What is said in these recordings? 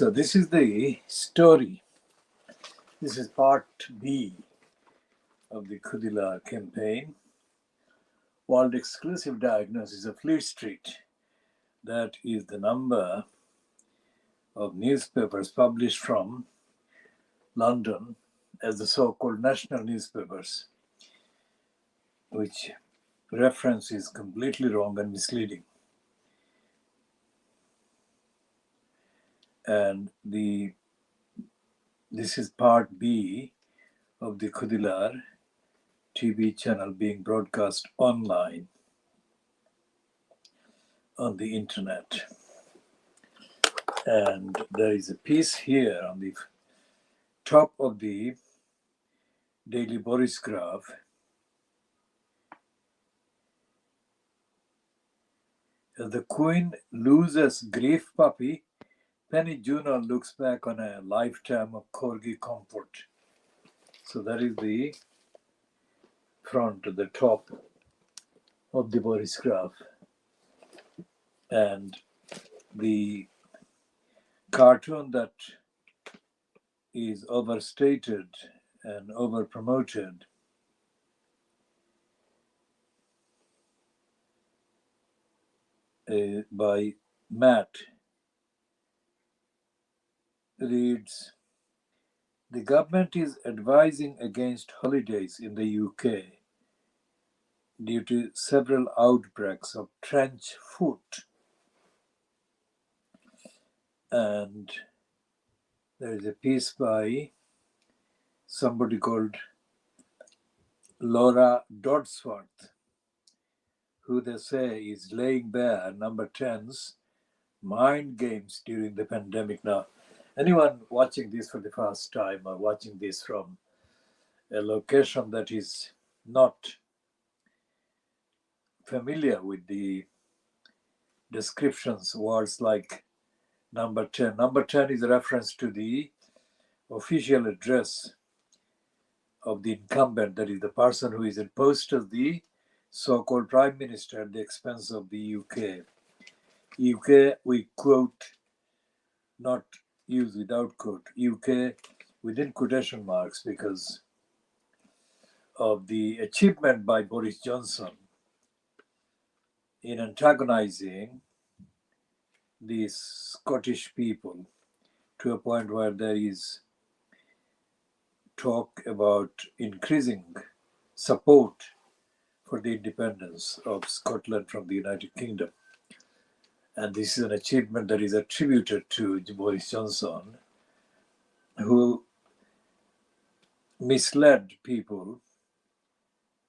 So this is the story. This is part B of the Khoodeelaar campaign. World exclusive diagnosis of Fleet Street. That is the number of newspapers published from London as the so-called national newspapers, which reference is completely wrong and misleading. And this is part B of the Khoodeelaar TV channel being broadcast online on the internet. And there is a piece here on the top of the Daily Boris graph. As the Queen loses grief puppy, Penny Juno looks back on a lifetime of corgi comfort. So that is the front, the top of the Boris graph. And the cartoon that is overstated and over-promoted by Matt reads, "The government is advising against holidays in the UK due to several outbreaks of trench foot." And there is a piece by somebody called Laura Dodsworth, who they say is laying bare number 10's mind games during the pandemic. Now, anyone watching this for the first time or watching this from a location that is not familiar with the descriptions, words like number 10. Number 10 is a reference to the official address of the incumbent, that is the person who is in post as the so-called prime minister at the expense of the UK. UK, we quote, not use without quote, UK within quotation marks because of the achievement by Boris Johnson in antagonizing the Scottish people to a point where there is talk about increasing support for the independence of Scotland from the United Kingdom. And this is an achievement that is attributed to Boris Johnson, who misled people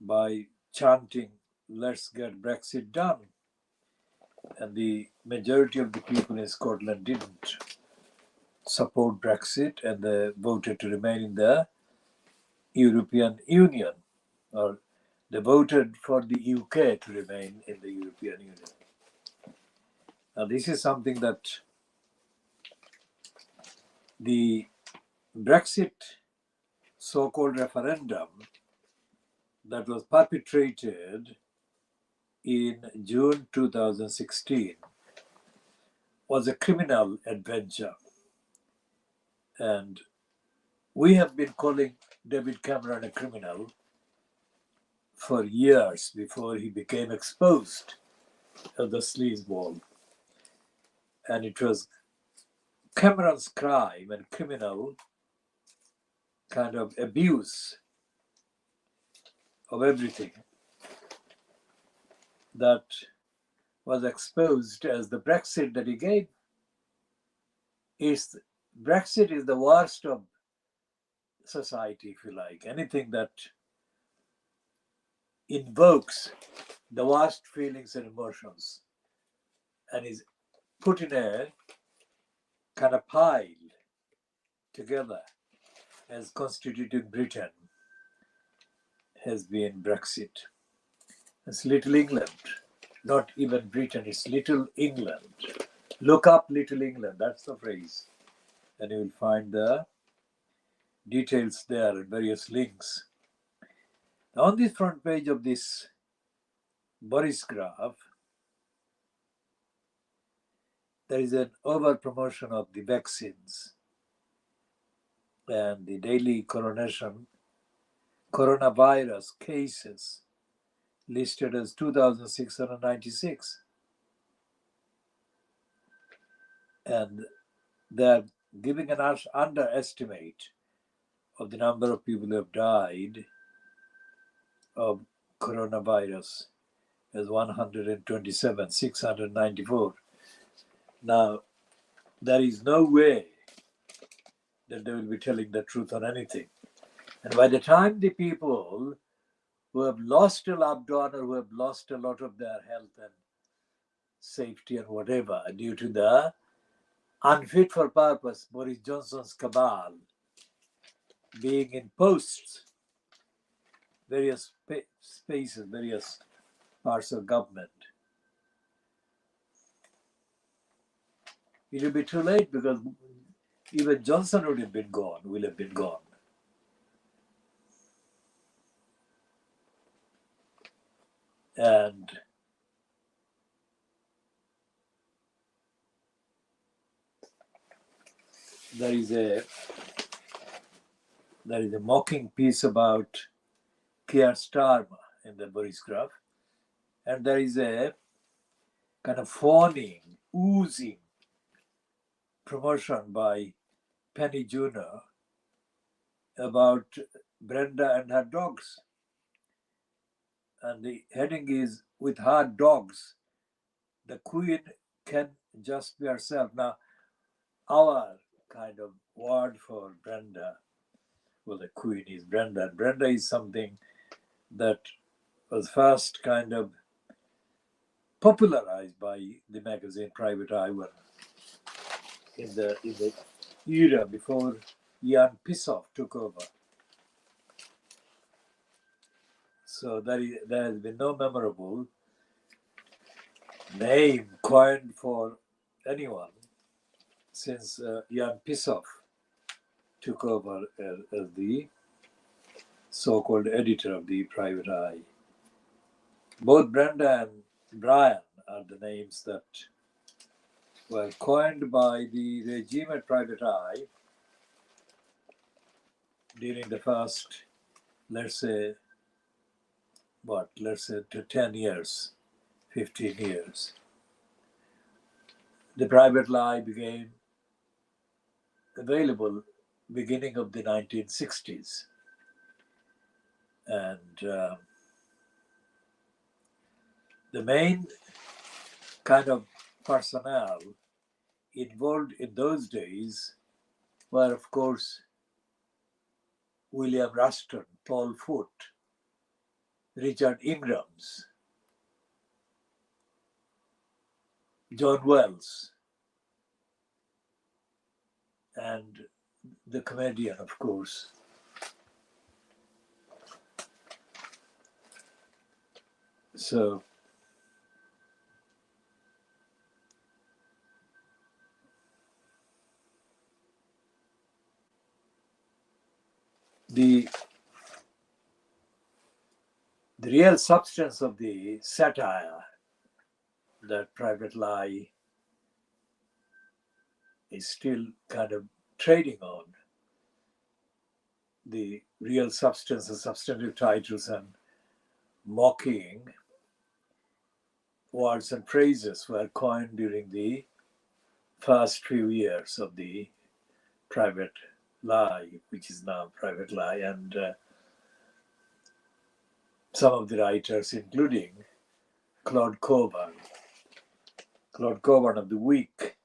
by chanting, "Let's get Brexit done." And the majority of the people in Scotland didn't support Brexit, and they voted to remain in the European Union, or they voted for the UK to remain in the European Union. Now, this is something that the Brexit so-called referendum that was perpetrated in June 2016 was a criminal adventure. And we have been calling David Cameron a criminal for years before he became exposed as the sleazeball. And it was Cameron's crime and criminal kind of abuse of everything that was exposed as the Brexit that he gave. Brexit is the worst of society, if you like. Anything that invokes the worst feelings and emotions and is put in a kind of pile together as constituting Britain has been Brexit. It's Little England, not even Britain, it's Little England. Look up Little England, that's the phrase. And you will find the details there and various links. Now, on the front page of this Boris graph, there is an over promotion of the vaccines and the daily coronavirus cases listed as 2,696. And they're giving an underestimate of the number of people who have died of coronavirus as 127, 694. Now, there is no way that they will be telling the truth on anything. And by the time the people who have lost a loved one or who have lost a lot of their health and safety and whatever due to the unfit for purpose Boris Johnson's cabal being in posts, various spaces, various parts of government, it will be too late because even Johnson would have been gone, will have been gone. And there is a mocking piece about Keir Starmer in the Boris graph, and there is a kind of fawning, oozing promotion by Penny Jr. about Brenda and her dogs. And the heading is, "With her dogs, the Queen can just be herself." Now, our kind of word for Brenda, well, the Queen is Brenda. Brenda is something that was first kind of popularized by the magazine Private Eye in the era before Jan Pissoff took over. So there has been no memorable name coined for anyone since Jan Pissoff took over as the so-called editor of the Private Eye. Both Brenda and Brian are the names that were coined by the regime at Private Eye during the first, let's say, to 10 years, 15 years. The Private Eye became available beginning of the 1960s. And the main kind of personnel involved in those days were, of course, William Ruston, Paul Foote, Richard Ingrams, John Wells, and the comedian, of course. So the real substance of the satire that Private Eye is still kind of trading on, the real substance, the substantive titles and mocking words and phrases were coined during the first few years of the Private Lie, which is now Private Lie, and some of the writers, including Claude Coburn of the Week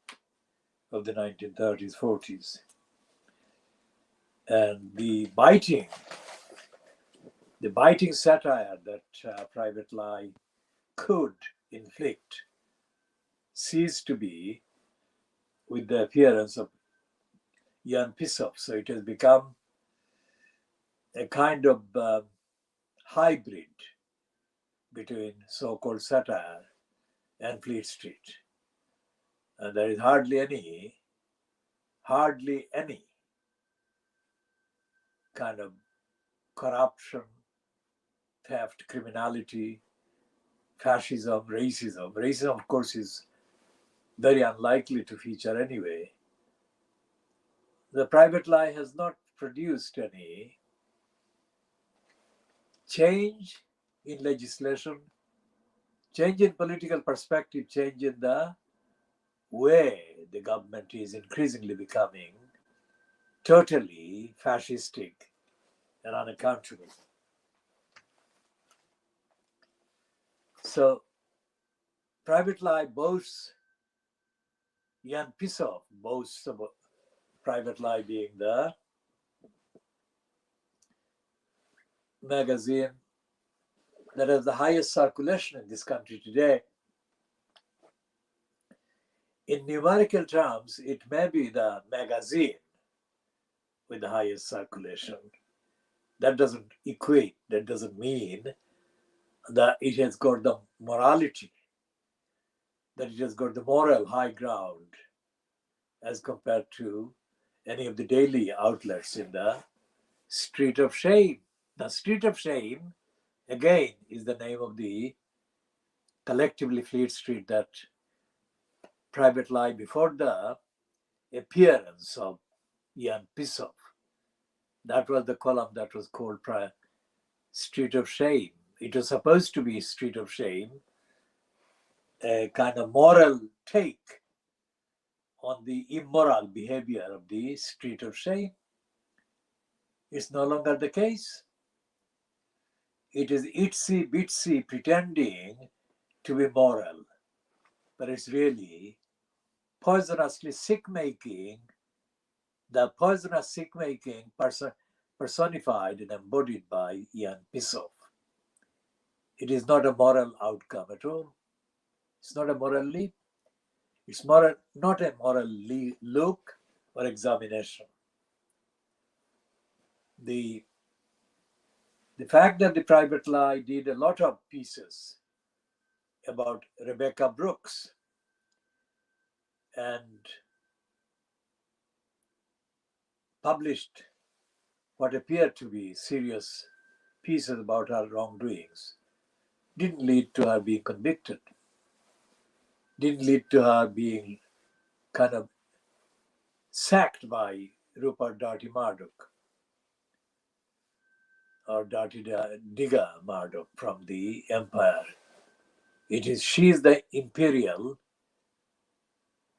of the 1930s, 40s. And the biting satire that Private Lie could inflict ceased to be with the appearance of Jan Pissoff. So it has become a kind of hybrid between so-called satire and Fleet Street. And there is hardly any kind of corruption, theft, criminality, fascism, racism. Racism, of course, is very unlikely to feature anyway. The private lie has not produced any change in legislation, change in political perspective, change in the way the government is increasingly becoming totally fascistic and unaccountable. So, private lie boasts, Jan Pisov boasts about private lie being the magazine that has the highest circulation in this country today. In numerical terms, it may be the magazine with the highest circulation. That doesn't equate, that doesn't mean that it has got the morality, that it has got the moral high ground as compared to any of the daily outlets in the street of shame. The street of shame, again, is the name of the collectively Fleet Street that private lie before the appearance of Jan Pisov. That was the column that was called Street of Shame. It was supposed to be Street of Shame, a kind of moral take on the immoral behavior of the Street of Shame. It's no longer the case. It is itsy bitsy pretending to be moral, but it's really poisonously sick making, the poisonous sick making personified and embodied by Jan Pisov. It is not a moral outcome at all. It's not a moral leap. It's not a moral look or examination. The fact that the private lie did a lot of pieces about Rebecca Brooks and published what appeared to be serious pieces about her wrongdoings didn't lead to her being convicted, didn't lead to her being kind of sacked by Rupert Dirty Murdoch or Dirty Digger Murdoch from the empire. She is the imperial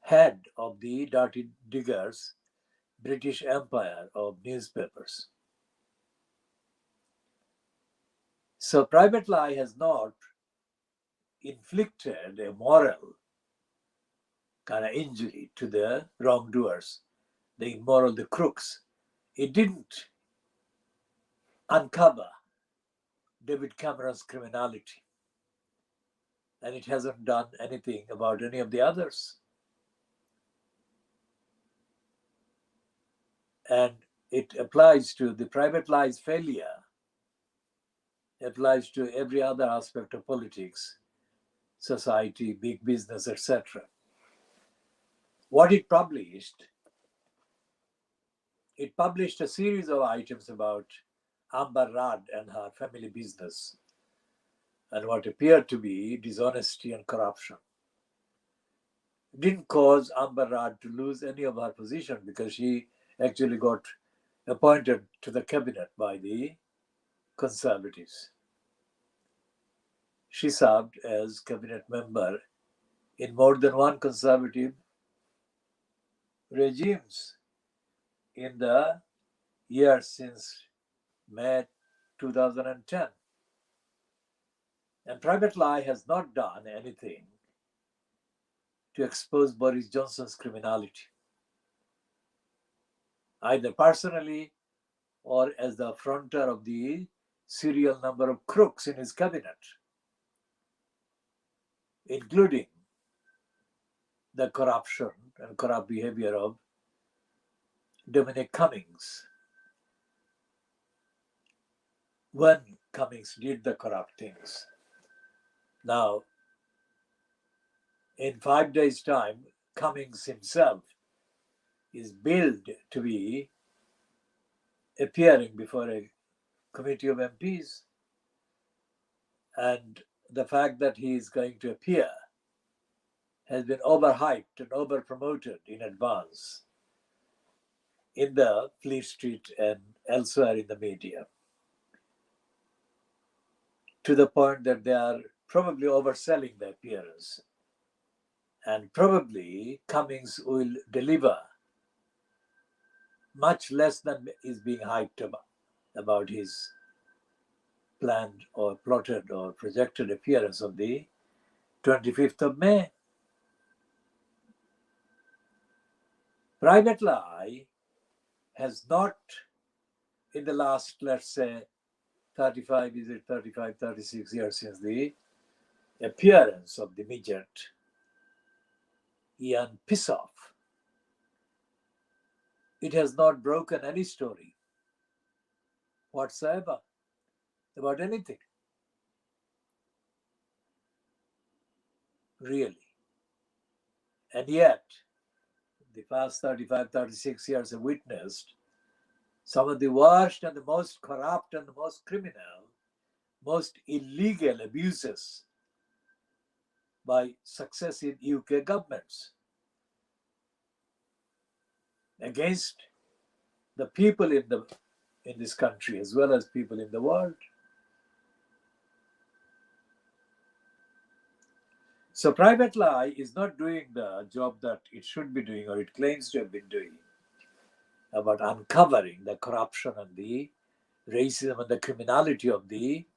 head of the Dirty Diggers British Empire of newspapers. So private lie has not inflicted a moral kind of injury to the wrongdoers, the immoral, the crooks. It didn't uncover David Cameron's criminality, and it hasn't done anything about any of the others. And it applies to the private lie's failure, applies to every other aspect of politics, society, big business, etc. What it published a series of items about Amber Rudd and her family business and what appeared to be dishonesty and corruption. It didn't cause Amber Rudd to lose any of her position because she actually got appointed to the cabinet by the Conservatives. She served as cabinet member in more than one Conservative regimes in the years since May 2010. And private lie has not done anything to expose Boris Johnson's criminality, either personally or as the affronter of the serial number of crooks in his cabinet, including the corruption and corrupt behavior of Dominic Cummings, when Cummings did the corrupt things. Now, in 5 days' time, Cummings himself is billed to be appearing before a committee of MPs. And the fact that he is going to appear has been overhyped and overpromoted in advance in the Fleet Street and elsewhere in the media, to the point that they are probably overselling the appearance. And probably Cummings will deliver much less than is being hyped about his planned or plotted or projected appearance on the 25th of May. Private Eye has not, in the last, let's say, 36 years since the appearance of the midget, Ian Pissoff, it has not broken any story whatsoever about anything, really. And yet, the past 36 years have witnessed some of the worst and the most corrupt and the most criminal, most illegal abuses by successive UK governments against the people in this country as well as people in the world. So Private Eye is not doing the job that it should be doing or it claims to have been doing about uncovering the corruption and the racism and the criminality of the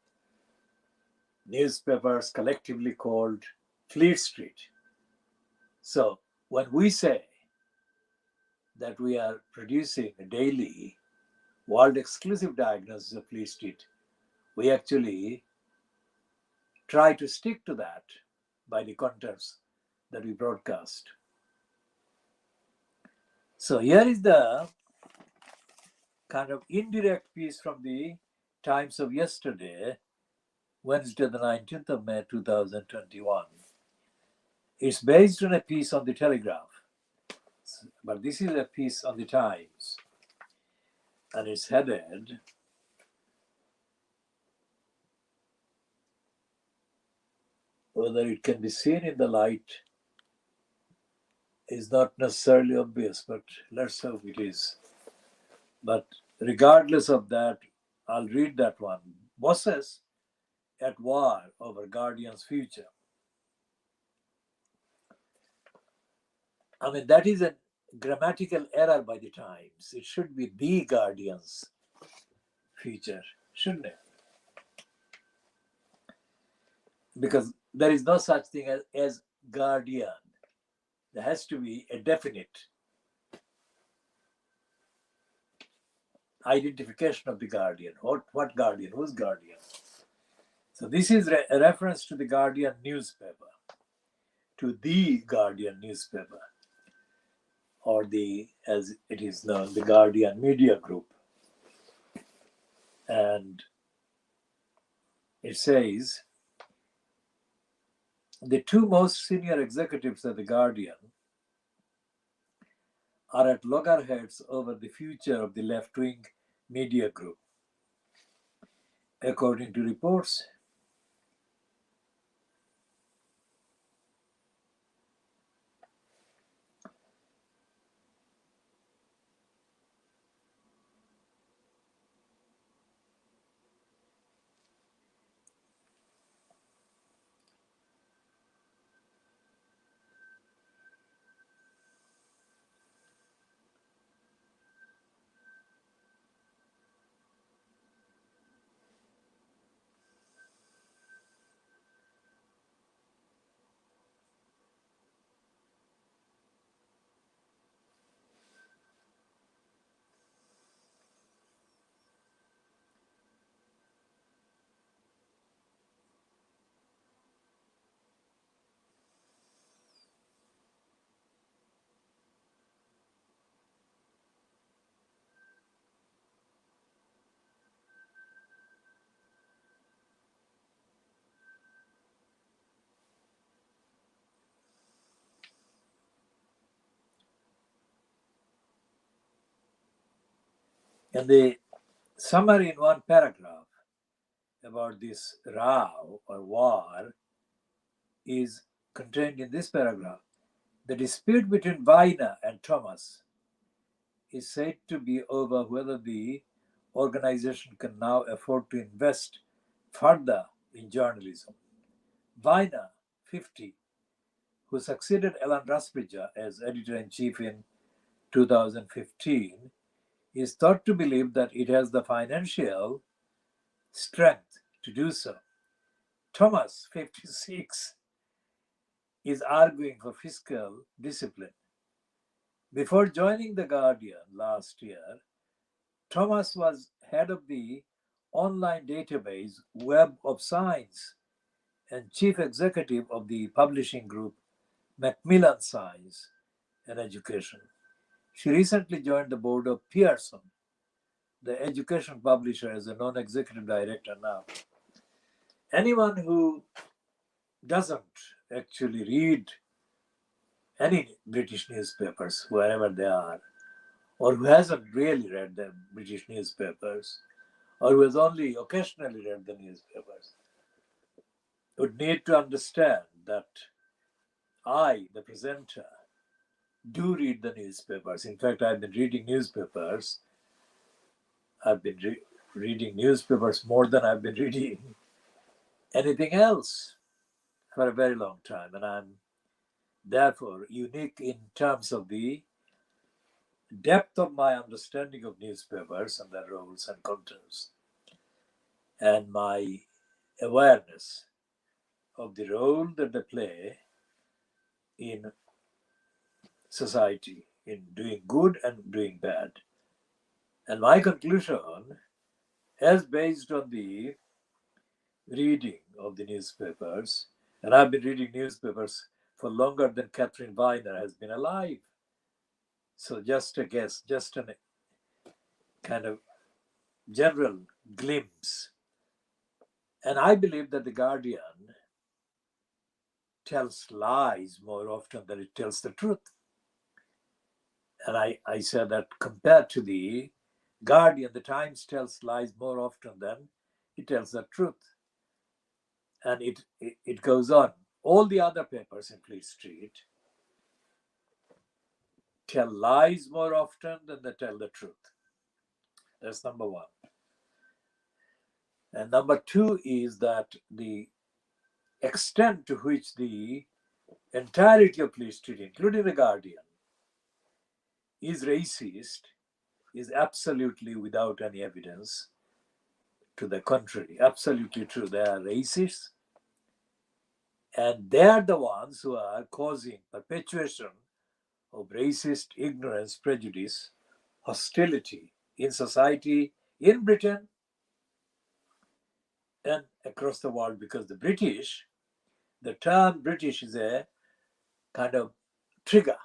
newspapers collectively called Fleet Street. So when we say that we are producing a daily world exclusive diagnosis of Fleet Street, we actually try to stick to that by the contents that we broadcast. So here is the kind of indirect piece from the Times of yesterday, Wednesday, the 19th of May, 2021. It's based on a piece on the Telegraph, but this is a piece on the Times, and it's headed, whether it can be seen in the light is not necessarily obvious, but let's hope it is. But regardless of that, I'll read that one. Bosses at war over Guardian's future. I mean, that is a grammatical error by the Times. It should be the Guardian's future, shouldn't it? Because there is no such thing as Guardian. There has to be a definite identification of the Guardian. What Guardian? Who's Guardian? So this is a reference to the Guardian newspaper, to the Guardian newspaper, or the, as it is known, the Guardian Media Group. And it says, the two most senior executives at the Guardian are at loggerheads over the future of the left-wing media group. According to reports, and the summary in one paragraph about this row or war is contained in this paragraph. The dispute between Vaina and Thomas is said to be over whether the organization can now afford to invest further in journalism. Vaina, 50, who succeeded Alan Rasprija as editor-in-chief in 2015, is thought to believe that it has the financial strength to do so. Thomas, 56, is arguing for fiscal discipline. Before joining The Guardian last year, Thomas was head of the online database Web of Science and chief executive of the publishing group Macmillan Science and Education. She recently joined the board of Pearson, the education publisher, as a non-executive director now. Anyone who doesn't actually read any British newspapers, wherever they are, or who hasn't really read the British newspapers, or who has only occasionally read the newspapers, would need to understand that I, the presenter, do read the newspapers. In fact, I've been reading newspapers. I've been reading newspapers more than I've been reading anything else for a very long time. And I'm therefore unique in terms of the depth of my understanding of newspapers and their roles and contents, and my awareness of the role that they play in society, in doing good and doing bad. And my conclusion, as based on the reading of the newspapers, and I've been reading newspapers for longer than Catherine Weiner has been alive. So just a guess, just a kind of general glimpse. And I believe that The Guardian tells lies more often than it tells the truth. And I said that compared to The Guardian, the Times tells lies more often than it tells the truth. And it goes on. All the other papers in Fleet Street tell lies more often than they tell the truth. That's number one. And number two is that the extent to which the entirety of Fleet Street, including The Guardian, is racist is absolutely without any evidence to the contrary. Absolutely true. They are racists, and they are the ones who are causing perpetuation of racist ignorance, prejudice, hostility in society, in Britain and across the world, because the British, the term British is a kind of trigger.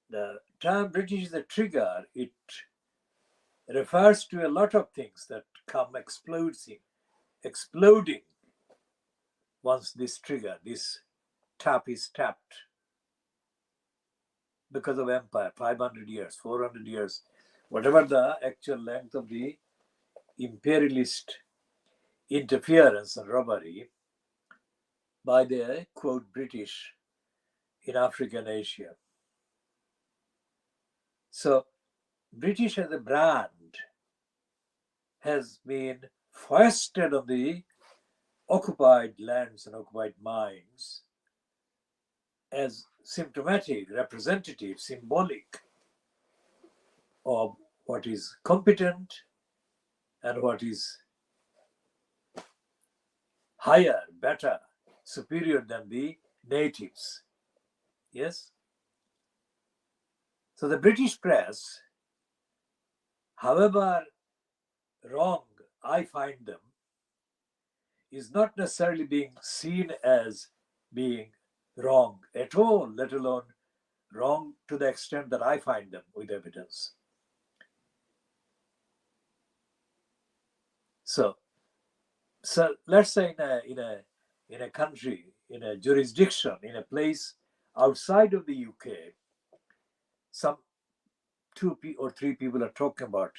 The term British is a trigger. It refers to a lot of things that come exploding once this trigger, this tap is tapped. Because of empire, 500 years, 400 years, whatever the actual length of the imperialist interference and robbery by the, quote, British in Africa and Asia. So British as a brand has been foisted on the occupied lands and occupied minds as symptomatic, representative, symbolic of what is competent and what is higher, better, superior than the natives. Yes? So the British press, however wrong I find them, is not necessarily being seen as being wrong at all, let alone wrong to the extent that I find them with evidence. So let's say in a country, in a jurisdiction, in a place outside of the UK, some 2 or 3 people are talking about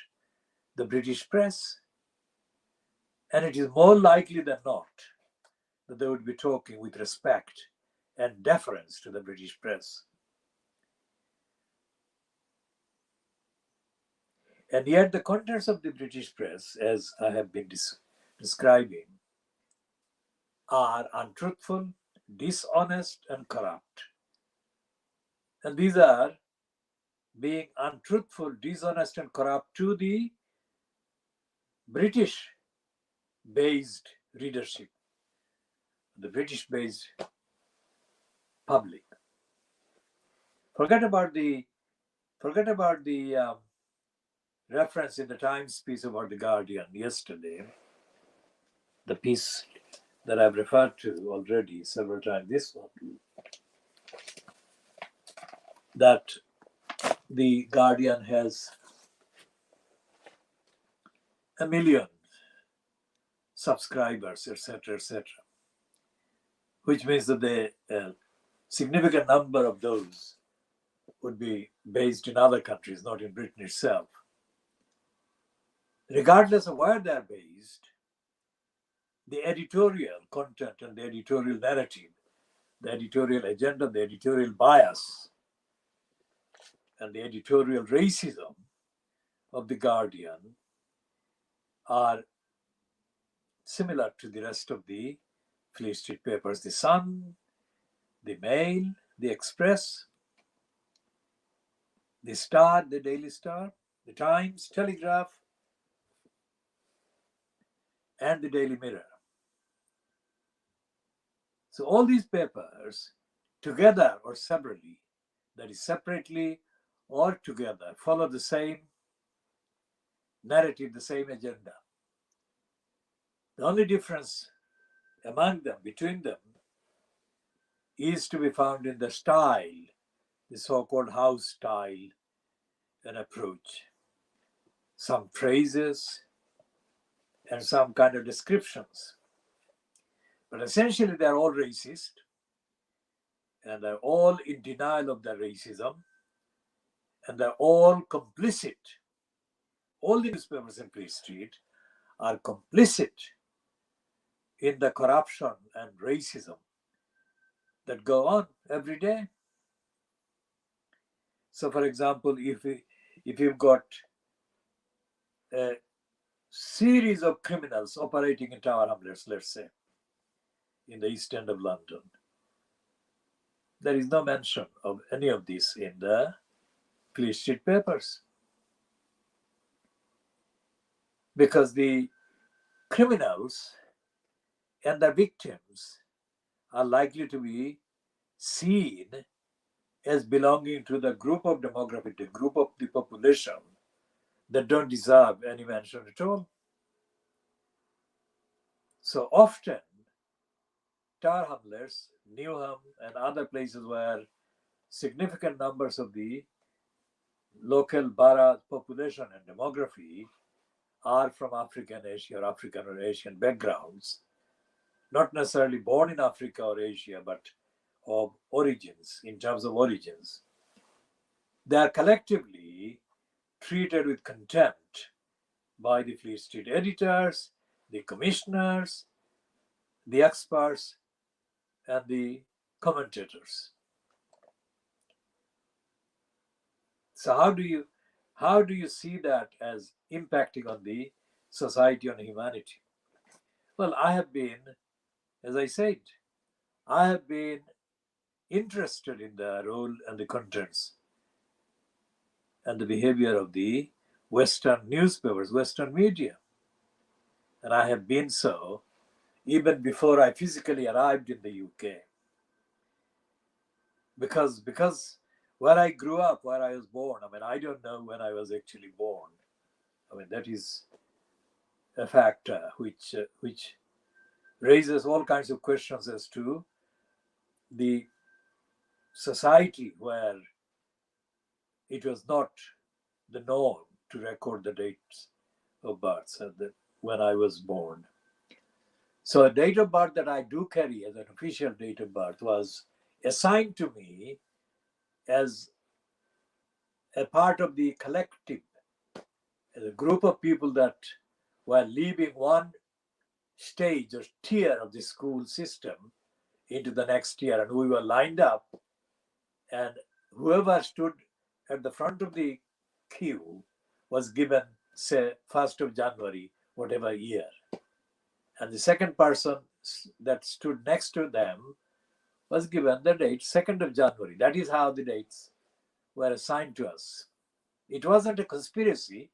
the British press, and it is more likely than not that they would be talking with respect and deference to the British press. And yet the contents of the British press, as I have been describing, are untruthful, dishonest, and corrupt. And these are being untruthful, dishonest, and corrupt to the British-based readership, the British-based public. Forget about the reference in the Times piece about the Guardian yesterday, the piece that I've referred to already several times, this one, that the Guardian has 1 million subscribers, etc., etc., which means that the significant number of those would be based in other countries, not in Britain itself. Regardless of where they're based, the editorial content and the editorial narrative, the editorial agenda, the editorial bias, and the editorial racism of the Guardian are similar to the rest of the Fleet Street papers, the Sun, the Mail, the Express, the Star, the Daily Star, the Times, Telegraph, and the Daily Mirror. So all these papers, together or separately, that is separately or together, follow the same narrative, the same agenda. The only difference among them, between them, is to be found in the style, the so-called house style and approach. Some phrases and some kind of descriptions. But essentially they're all racist and they're all in denial of their racism and they're all complicit. All the newspapers in Fleet Street are complicit in the corruption and racism that go on every day. So, for example, if you've got a series of criminals operating in Tower Hamlets, let's say, in the East End of London, there is no mention of any of this in the Fleet Street papers. Because the criminals and their victims are likely to be seen as belonging to the group of demographic, the group of the population that don't deserve any mention at all. So often, Tower Hamlets, Newham, and other places where significant numbers of the local borough population and demography are from African, Asia, or African or Asian backgrounds, not necessarily born in Africa or Asia, but of origins, in terms of origins. They are collectively treated with contempt by the Fleet Street editors, the commissioners, the experts, and the commentators. So how do you see that as impacting on the society, on humanity? Well, I have been, as I said, I have been interested in the role and the contents and the behavior of the Western newspapers, Western media. And I have been so even before I physically arrived in the UK. Because where I grew up, where I was born, I mean, I don't know when I was actually born. I mean, that is a factor which raises all kinds of questions as to the society where it was not the norm to record the dates of birth when I was born. So a date of birth that I do carry as an official date of birth was assigned to me as a part of the collective, as a group of people that were leaving one stage or tier of the school system into the next year, and we were lined up, and whoever stood at the front of the queue was given, say, 1st of January, whatever year. And the second person that stood next to them was given the date 2nd of January. That is how the dates were assigned to us. It wasn't a conspiracy,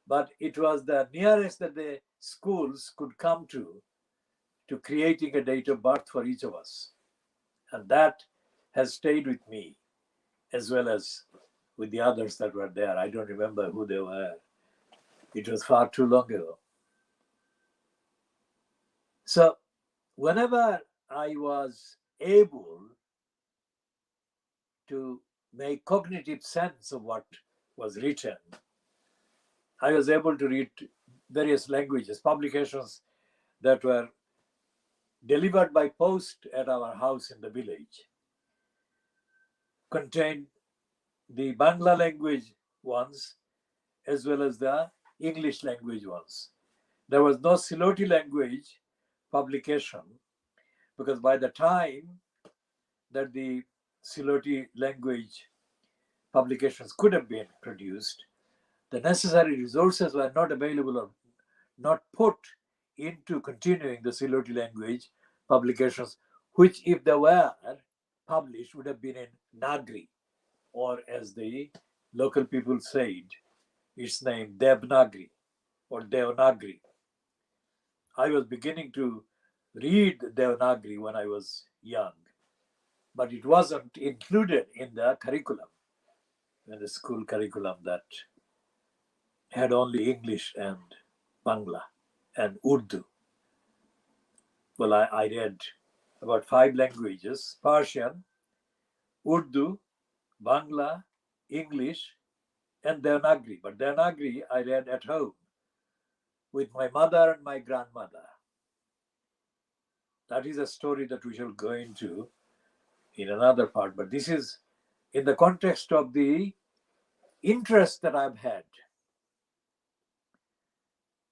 but it was the nearest that the schools could come to creating a date of birth for each of us. And that has stayed with me, as well as with the others that were there. I don't remember who they were. It was far too long ago. So whenever I was able to make cognitive sense of what was written, I was able to read various languages, publications that were delivered by post at our house in the village, contained the Bangla language ones as well as the English language ones. There was no Siloti language publication, because by the time that the Siloti language publications could have been produced, the necessary resources were not available or not put into continuing the Siloti language publications, which, if they were published, would have been in Nagri, or as the local people said, its name Devnagri or Devanagari. I was beginning to read Devanagari when I was young, but it wasn't included in the curriculum, in the school curriculum that had only English and Bangla and Urdu. Well, I read about 5 languages: Persian, Urdu, Bangla, English, and Devanagari. But Devanagari I read at home with my mother and my grandmother. That is a story that we shall go into in another part. But this is in the context of the interest that I've had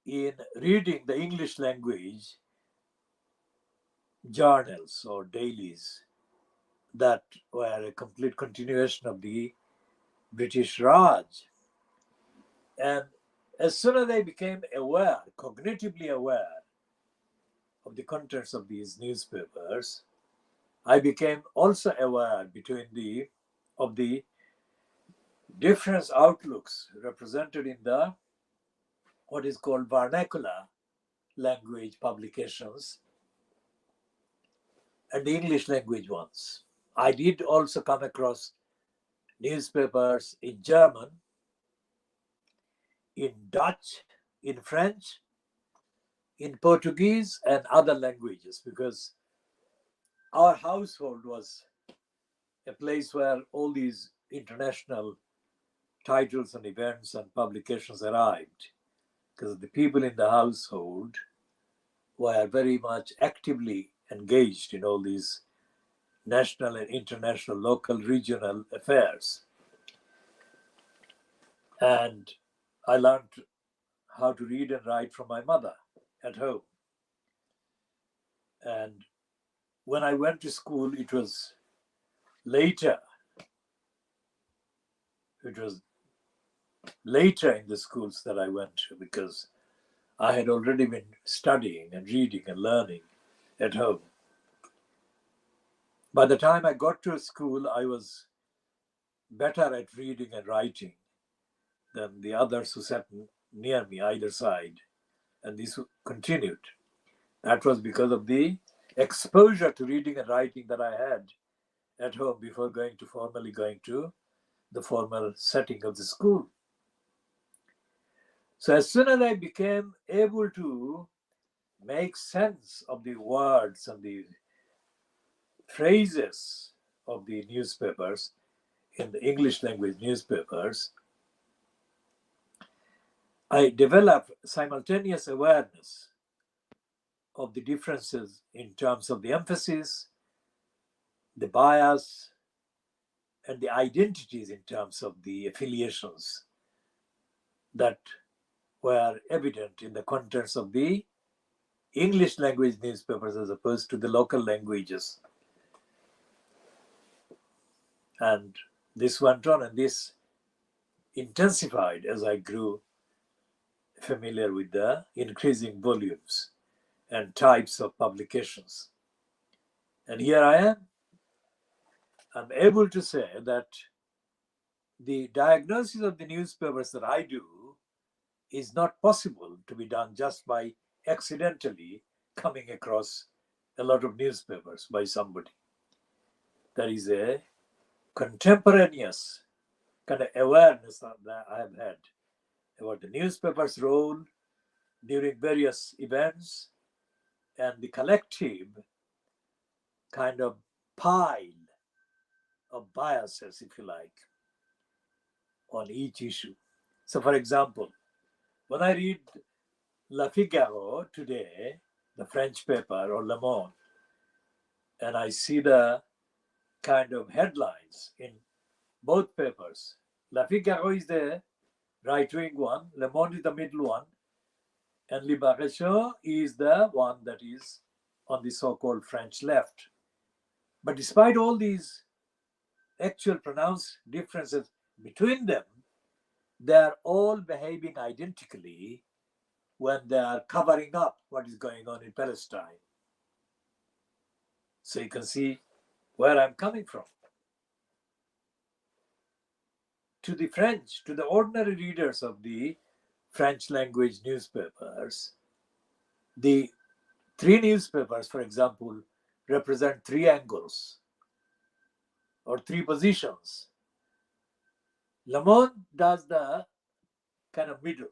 in reading the English language journals or dailies that were a complete continuation of the British Raj. And as soon as I became aware, cognitively aware of the contents of these newspapers, I became also aware of the different outlooks represented in the what is called vernacular language publications and the English language ones. I did also come across newspapers in German, in Dutch, in French, in Portuguese, and other languages, because our household was a place where all these international titles and events and publications arrived, because the people in the household were very much actively engaged in all these national and international, local, regional affairs. And I learned how to read and write from my mother at home. And when I went to school, it was later. It was later in the schools that I went to, because I had already been studying and reading and learning at home. By the time I got to school, I was better at reading and writing than the others who sat near me, either side. And this continued. That was because of the exposure to reading and writing that I had at home before formally going to the formal setting of the school. So as soon as I became able to make sense of the words and the phrases of the newspapers, in the English language newspapers, I developed simultaneous awareness of the differences in terms of the emphasis, the bias, and the identities in terms of the affiliations that were evident in the contents of the English language newspapers as opposed to the local languages. And this went on, and this intensified as I grew familiar with the increasing volumes and types of publications. And here I am. I'm able to say that the diagnosis of the newspapers that I do is not possible to be done just by accidentally coming across a lot of newspapers by somebody. There is a contemporaneous kind of awareness that I have had about the newspaper's role during various events and the collective kind of pile of biases, if you like, on each issue. So, for example, when I read Le Figaro today, the French paper, or Le Monde, and I see the kind of headlines in both papers. Le Figaro is the right-wing one, Le Monde is the middle one, and Libération is the one that is on the so-called French left. But despite all these actual pronounced differences between them, they are all behaving identically when they are covering up what is going on in Palestine. So you can see where I'm coming from. To the French, to the ordinary readers of the French language newspapers, the three newspapers, for example, represent three angles or three positions. Le Monde does the kind of middle.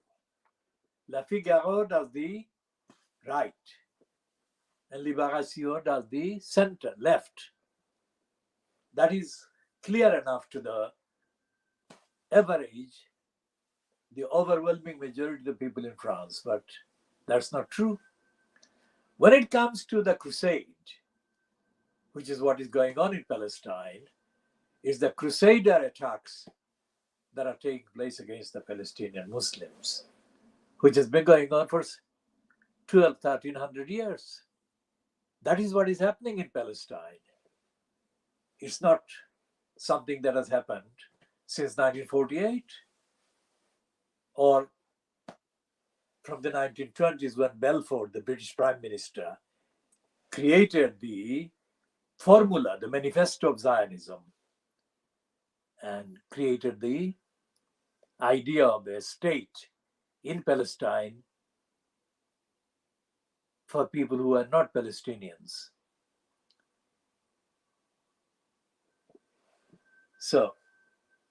La Figaro does the right. And Libération does the center, left. That is clear enough to the average, the overwhelming majority of the people in France, but that's not true. When it comes to the crusade, which is what is going on in Palestine, is the crusader attacks that are taking place against the Palestinian Muslims, which has been going on for 1300 years. That is what is happening in Palestine. It's not something that has happened since 1948 or from the 1920s when Balfour, the British Prime Minister, created the formula, the manifesto of Zionism, and created the idea of a state in Palestine for people who are not Palestinians. So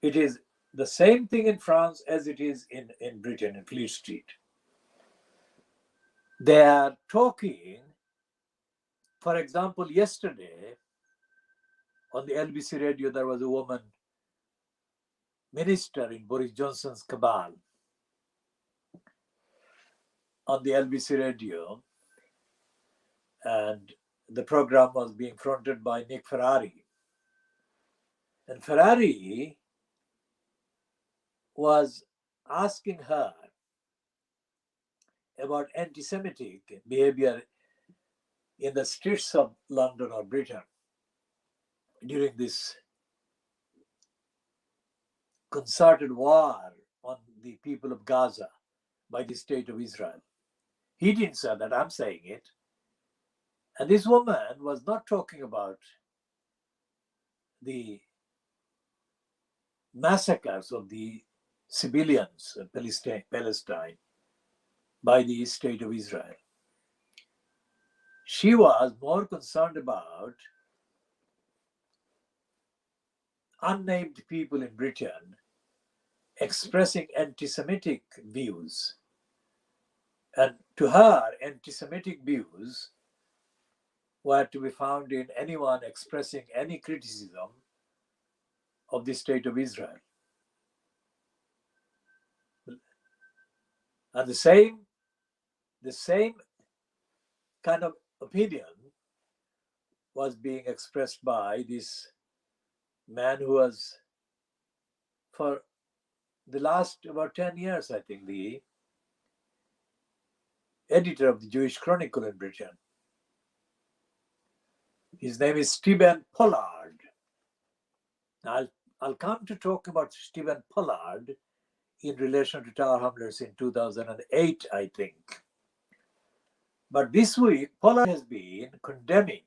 it is the same thing in France as it is in Britain, in Fleet Street. They are talking, for example, yesterday on the LBC radio, there was a woman minister in Boris Johnson's cabal on the LBC radio, and the program was being fronted by Nick Ferrari. And Ferrari was asking her about anti-Semitic behavior in the streets of London or Britain during this concerted war on the people of Gaza by the state of Israel. He didn't say that, I'm saying it. And this woman was not talking about the massacres of the civilians in Palestine by the state of Israel. She was more concerned about unnamed people in Britain expressing anti-Semitic views. And to her, anti-Semitic views were to be found in anyone expressing any criticism of the state of Israel. And the same kind of opinion was being expressed by this man who was, for the last about 10 years, I think, the editor of the Jewish Chronicle in Britain. His name is Stephen Pollard. Now, I'll come to talk about Stephen Pollard in relation to Tower Hamlets in 2008, I think. But this week, Pollard has been condemning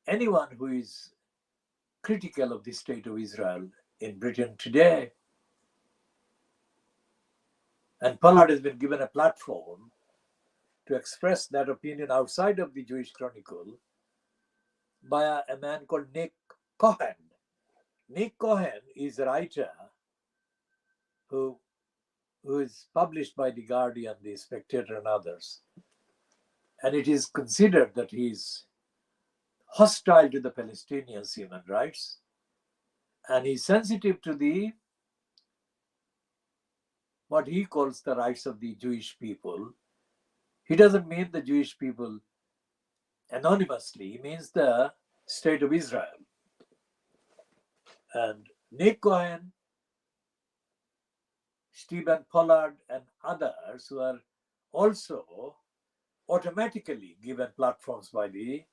anyone who is critical of the state of Israel in Britain today. And Pollard has been given a platform to express that opinion outside of the Jewish Chronicle by a man called Nick Cohen. Nick Cohen is a writer who is published by The Guardian, The Spectator, and others. And it is considered that he is hostile to the Palestinians' human rights, and he's sensitive to what he calls the rights of the Jewish people. He doesn't mean the Jewish people anonymously, he means the state of Israel. And Nick Cohen, Stephen Pollard, and others who are also automatically given platforms by the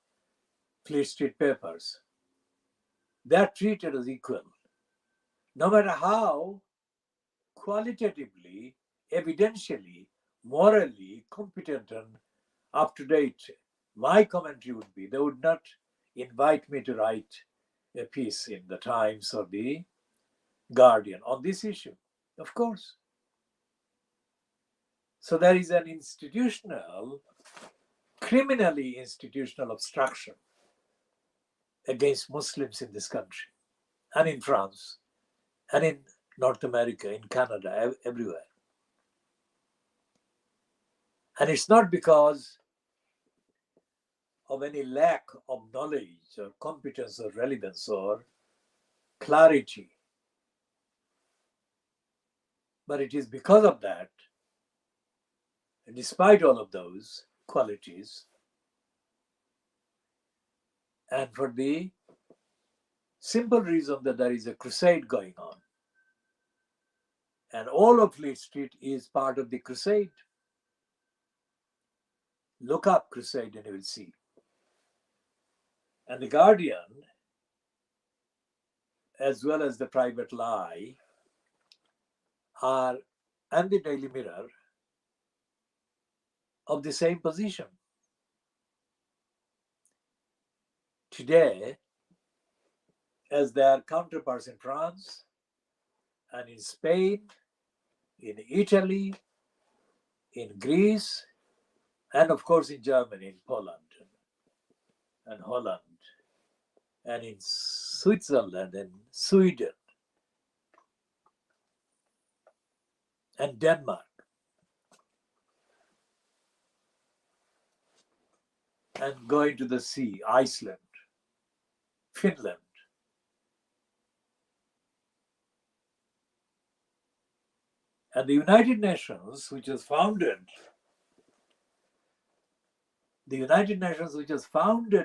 Fleet Street papers, they're treated as equal. No matter how qualitatively, evidentially, morally competent and up-to-date my commentary would be, they would not invite me to write a piece in the Times or the Guardian on this issue, of course. So there is an criminally institutional obstruction against Muslims in this country and in France and in North America, in Canada, everywhere. And it's not because of any lack of knowledge or competence or relevance or clarity, but it is because of that, and despite all of those qualities, and for the simple reason that there is a crusade going on. And all of Fleet Street is part of the crusade. Look up crusade and you will see. And the Guardian, as well as the Private Lie, and the Daily Mirror, of the same position. Today, as their counterparts in France and in Spain, in Italy, in Greece, and of course in Germany, in Poland and Holland, and in Switzerland and Sweden and Denmark and going to the sea, Iceland, Finland. And the United Nations, which was founded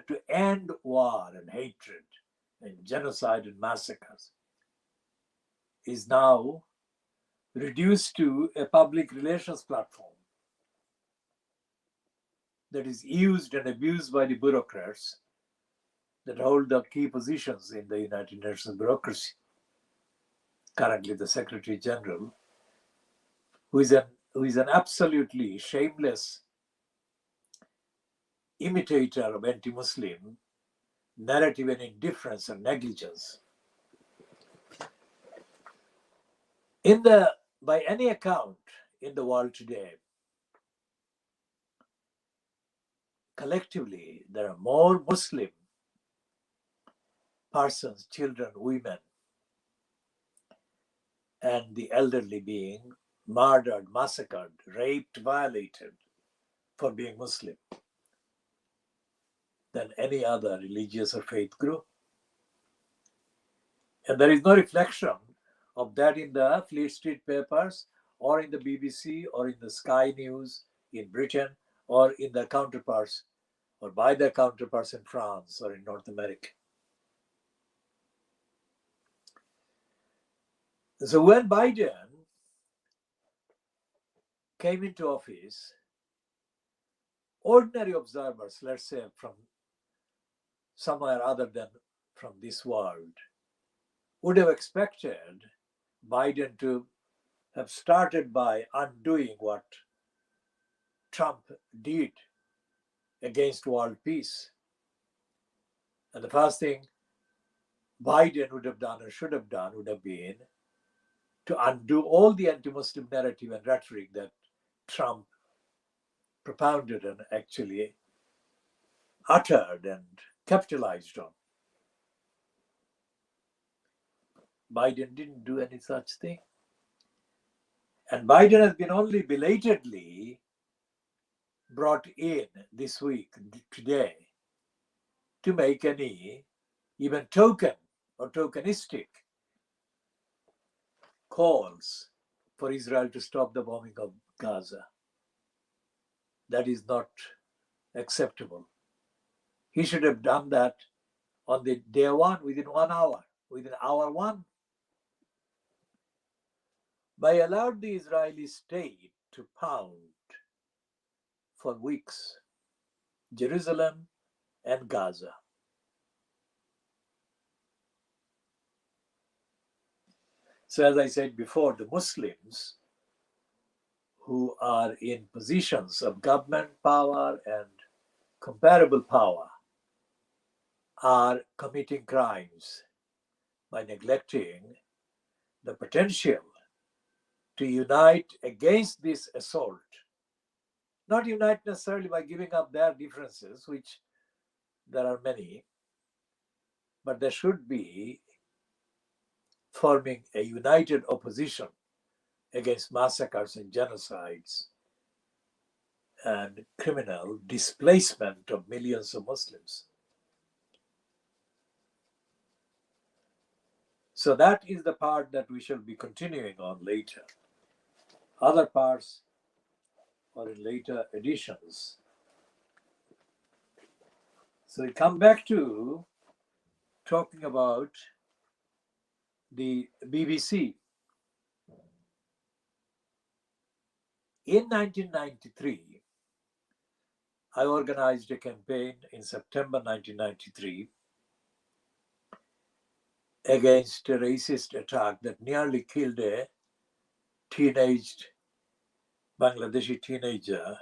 to end war and hatred and genocide and massacres, is now reduced to a public relations platform that is used and abused by the bureaucrats that hold the key positions in the United Nations bureaucracy. Currently, the Secretary General, who is an absolutely shameless imitator of anti-Muslim narrative and indifference and negligence. By any account in the world today, collectively, there are more Muslim persons, children, women, and the elderly being murdered, massacred, raped, violated for being Muslim than any other religious or faith group. And there is no reflection of that in the Fleet Street papers or in the BBC or in the Sky News in Britain or in their counterparts or by their counterparts in France or in North America. So when Biden came into office, ordinary observers, let's say from somewhere other than from this world, would have expected Biden to have started by undoing what Trump did against world peace. And the first thing Biden would have done or should have done would have been to undo all the anti-Muslim narrative and rhetoric that Trump propounded and actually uttered and capitalized on. Biden didn't do any such thing. And Biden has been only belatedly brought in this week, today, to make any even token or tokenistic calls for Israel to stop the bombing of Gaza. That is not acceptable. He should have done that on the day one, within 1 hour, within hour one. But allowed the Israeli state to pound for weeks Jerusalem and Gaza. So as I said before, the Muslims who are in positions of government power and comparable power are committing crimes by neglecting the potential to unite against this assault. Not unite necessarily by giving up their differences, which there are many, but there should be forming a united opposition against massacres and genocides and criminal displacement of millions of Muslims. So that is the part that we shall be continuing on later. Other parts are in later editions. So we come back to talking about the BBC. In 1993, I organized a campaign in September 1993 against a racist attack that nearly killed a Bangladeshi teenager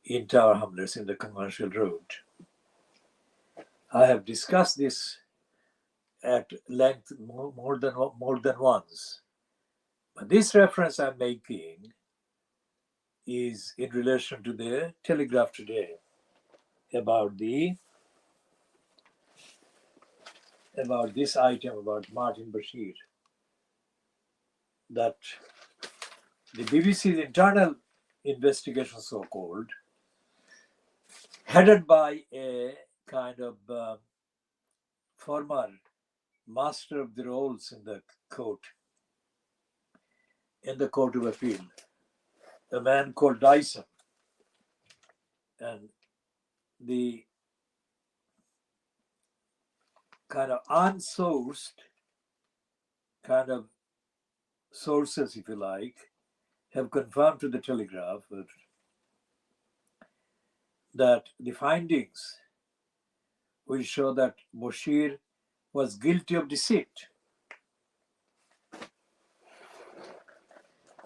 in Tower Hamlets in the Commercial Road. I have discussed this at length more than once. But this reference I'm making is in relation to the Telegraph today about this item about Martin Bashir, that the BBC's internal investigation, so-called, headed by a kind of former master of the rolls in the court of appeal, a man called Dyson, and the kind of unsourced kind of sources, if you like, have confirmed to the Telegraph that the findings will show that Bashir was guilty of deceit.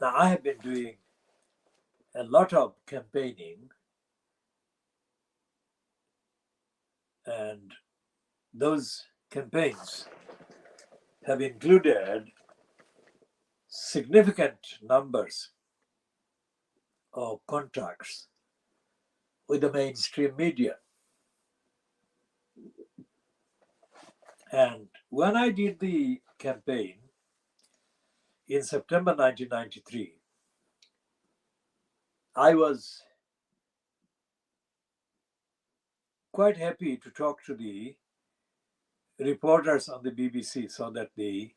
Now, I have been doing a lot of campaigning, and those campaigns have included significant numbers of contacts with the mainstream media. And when I did the campaign in September 1993, I was quite happy to talk to the reporters on the BBC so that the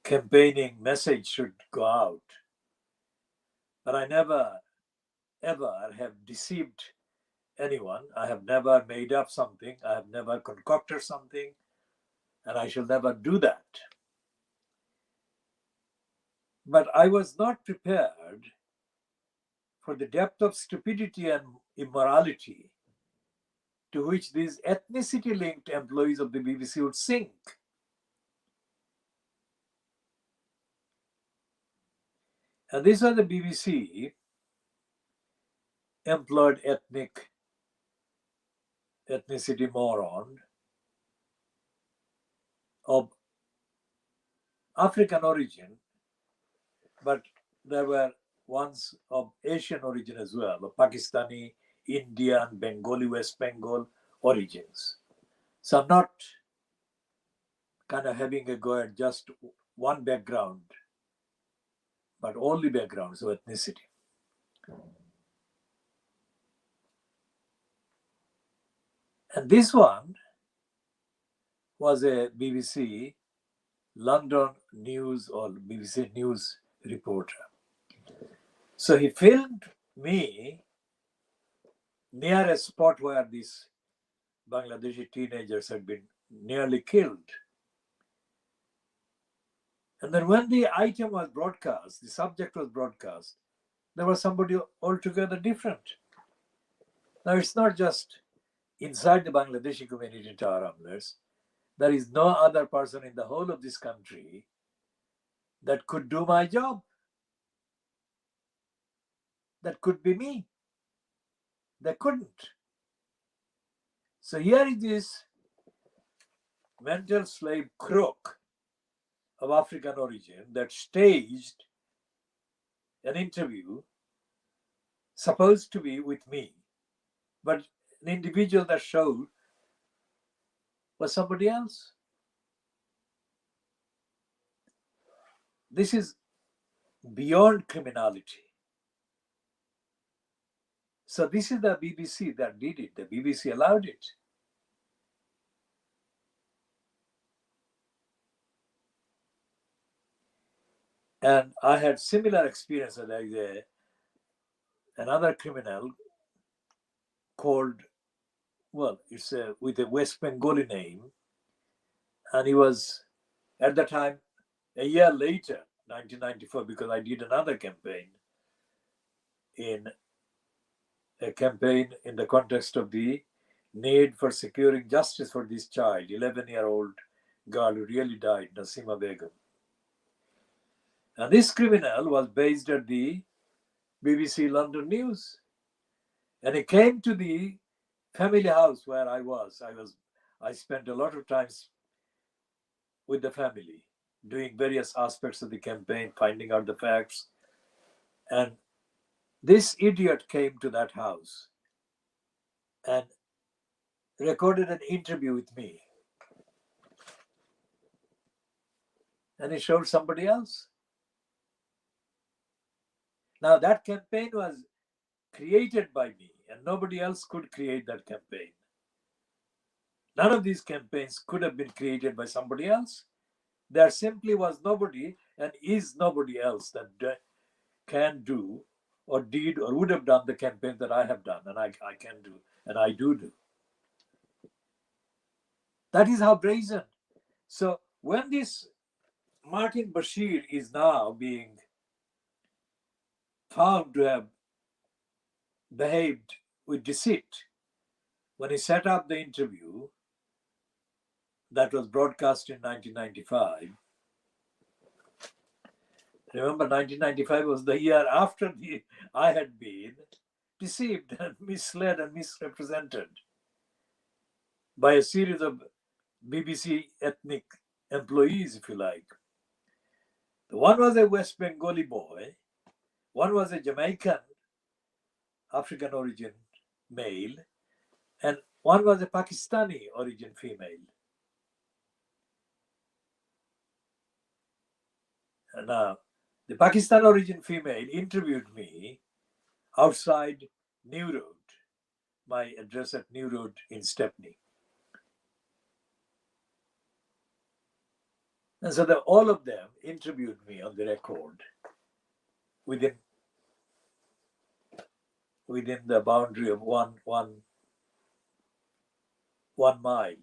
campaigning message should go out. But I never, ever have deceived anyone. I have never made up something. I have never concocted something, and I shall never do that. But I was not prepared for the depth of stupidity and immorality to which these ethnicity-linked employees of the BBC would sink. And this was the BBC employed ethnicity moron of African origin, but there were ones of Asian origin as well, of Pakistani, Indian, Bengali, West Bengal origins. So I'm not kind of having a go at just one background, but all the backgrounds of ethnicity. And this one was a BBC London news or BBC News reporter. So he filmed me near a spot where these Bangladeshi teenagers had been nearly killed. And then when the item was broadcast, the subject was broadcast, there was somebody altogether different. Now it's not just inside the Bangladeshi community in Tower Hamlets. There is no other person in the whole of this country that could do my job. That could be me. They couldn't. So here is this mental slave crook of African origin that staged an interview supposed to be with me, but an individual that showed was somebody else. This is beyond criminality. So this is the BBC that did it. The BBC allowed it. And I had similar experiences like another criminal called, well, it's with a West Bengali name. And he was, at the time, a year later, 1994, because I did another campaign in the context of the need for securing justice for this child, 11-year-old girl who really died, Nasima Begum. And this criminal was based at the BBC London News. And he came to the family house where I was. I spent a lot of time with the family, doing various aspects of the campaign, finding out the facts. And this idiot came to that house and recorded an interview with me. And he showed somebody else. Now that campaign was created by me, and nobody else could create that campaign. None of these campaigns could have been created by somebody else. There simply was nobody and is nobody else that can do or did or would have done the campaign that I have done, and I can do, and I do. That is how brazen. So when this Martin Bashir is now being found to have behaved with deceit, when he set up the interview that was broadcast in 1995, remember 1995 was the year after I had been deceived and misled and misrepresented by a series of BBC ethnic employees, if you like. One was a West Bengali boy, one was a Jamaican African origin male, and one was a Pakistani origin female. And now, the Pakistan origin female interviewed me outside New Road, my address at New Road in Stepney. And so all of them interviewed me on the record within the boundary of one mile.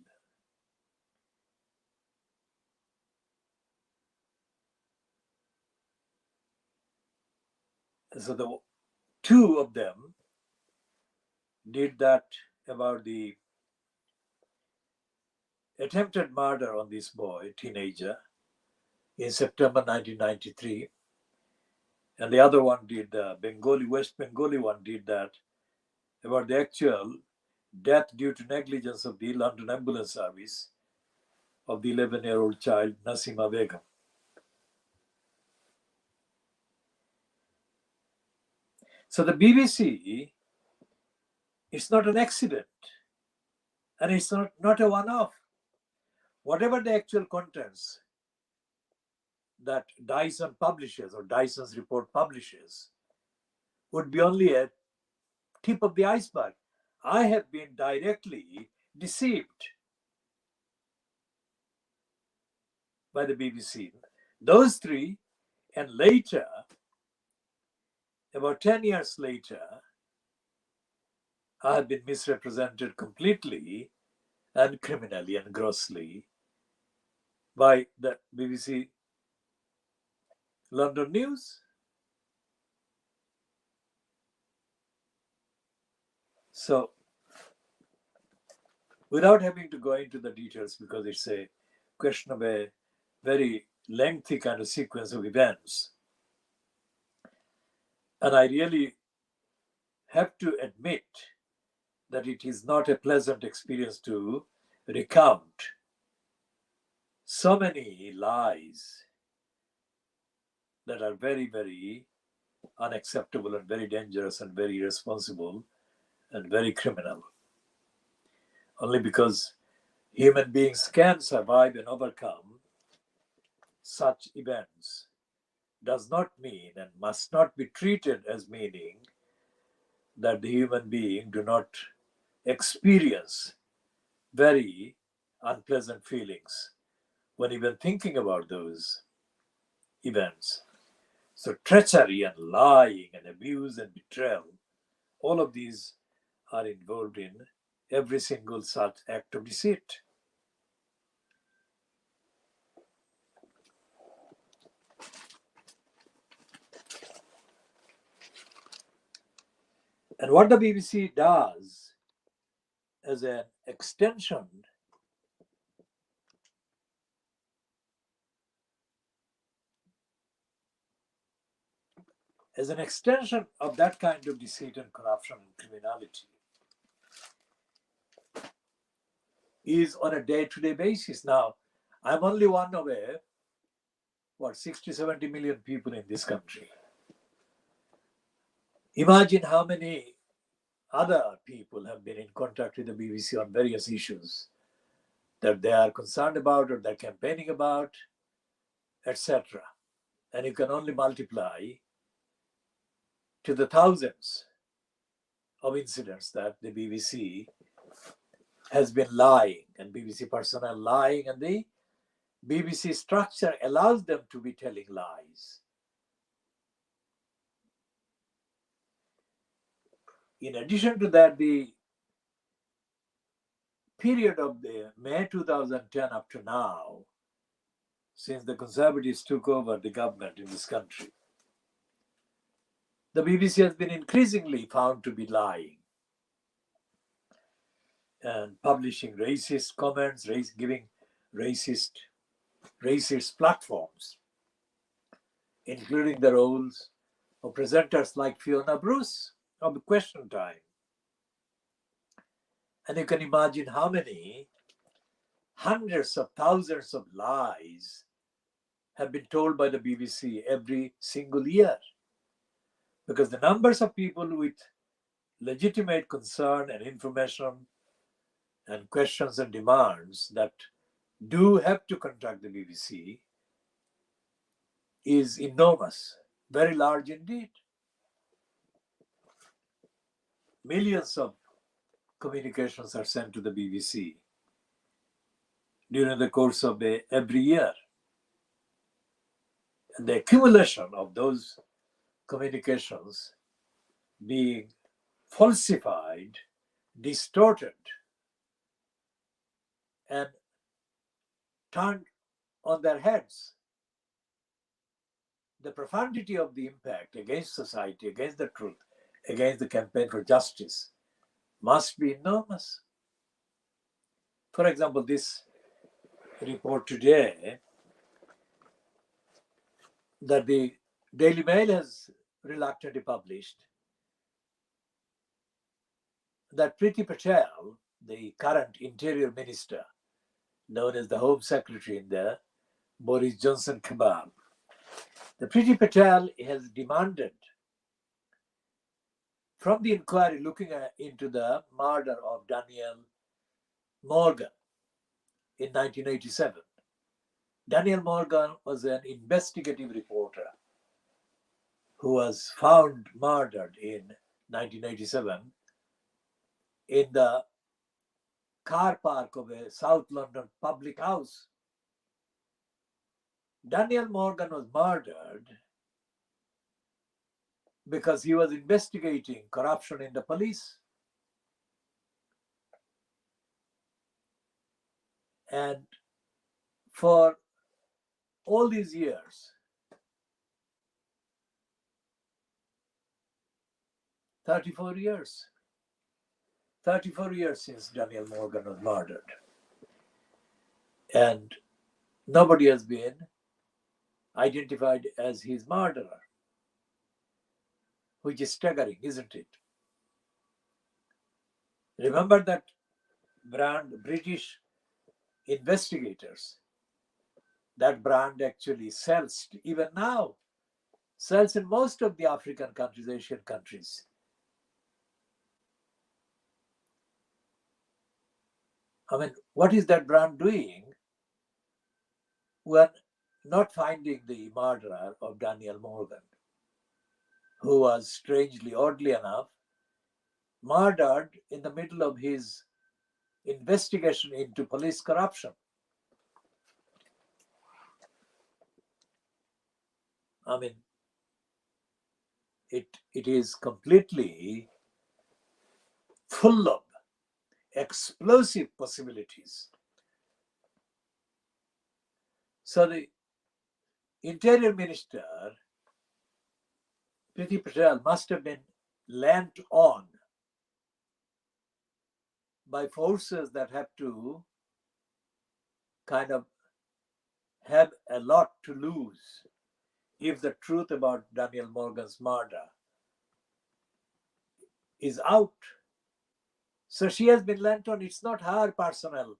And so two of them did that about the attempted murder on this boy, teenager, in September 1993. And the other one did, West Bengali one did that about the actual death due to negligence of the London Ambulance Service of the 11-year-old child, Nasima Begum. So the BBC is not an accident, and it's not a one-off. Whatever the actual contents that Dyson publishes or Dyson's report publishes would be only a tip of the iceberg. I have been directly deceived by the BBC. Those three, and later, about 10 years later, I have been misrepresented completely and criminally and grossly by the BBC London News. So, without having to go into the details, because it's a question of a very lengthy kind of sequence of events, and I really have to admit that it is not a pleasant experience to recount so many lies that are very, very unacceptable and very dangerous and very irresponsible and very criminal. Only because human beings can survive and overcome such events does not mean and must not be treated as meaning that the human being do not experience very unpleasant feelings when even thinking about those events. So treachery and lying and abuse and betrayal, all of these are involved in every single such act of deceit. And what the BBC does as an extension of that kind of deceit and corruption and criminality is on a day-to-day basis. Now, I'm only one of 60, 70 million people in this country. Imagine how many other people have been in contact with the BBC on various issues that they are concerned about or they're campaigning about, etc. And you can only multiply to the thousands of incidents that the BBC has been lying, and BBC personnel lying, and the BBC structure allows them to be telling lies. In addition to that, the period of the May 2010 up to now, since the Conservatives took over the government in this country, the BBC has been increasingly found to be lying and publishing racist comments, giving racist platforms, including the roles of presenters like Fiona Bruce of Question Time. And you can imagine how many hundreds of thousands of lies have been told by the BBC every single year. Because the numbers of people with legitimate concern and information and questions and demands that do have to contact the BBC is enormous, very large indeed. Millions of communications are sent to the BBC during the course of every year. And the accumulation of those communications being falsified, distorted, and turned on their heads. The profundity of the impact against society, against the truth, against the campaign for justice must be enormous. For example, this report today that the Daily Mail has reluctantly published, that Priti Patel, the current interior minister, known as the Home Secretary in the Boris Johnson cabal, the Priti Patel has demanded from the inquiry looking into the murder of Daniel Morgan in 1987. Daniel Morgan was an investigative reporter who was found murdered in 1987 in the car park of a South London public house. Daniel Morgan was murdered because he was investigating corruption in the police. And for all these years, 34 years since Daniel Morgan was murdered. And nobody has been identified as his murderer, which is staggering, isn't it? Remember that brand, British investigators, that brand actually sells, even now, sells in most of the African countries, Asian countries. I mean, what is that brand doing when not finding the murderer of Daniel Morgan, who was strangely, oddly enough, murdered in the middle of his investigation into police corruption? I mean, it is completely full of explosive possibilities. So the Interior Minister, Priti Patel, must have been lent on by forces that have to kind of have a lot to lose if the truth about Daniel Morgan's murder is out. So she has been lent on. It's not her personal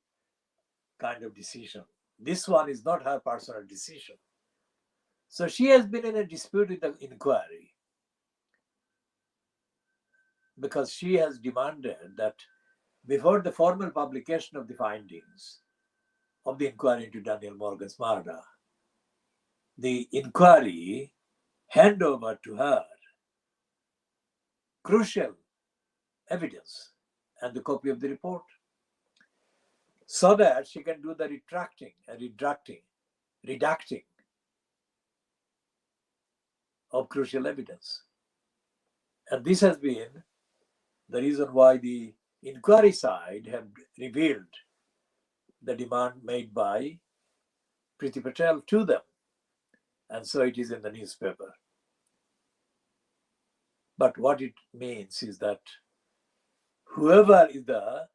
kind of decision. This one is not her personal decision. So she has been in a dispute with the inquiry because she has demanded that before the formal publication of the findings of the inquiry into Daniel Morgan's murder, the inquiry hand over to her crucial evidence and the copy of the report so that she can do the redacting of crucial evidence. And this has been the reason why the inquiry side have revealed the demand made by Priti Patel to them. And so it is in the newspaper. But what it means is that whoever is the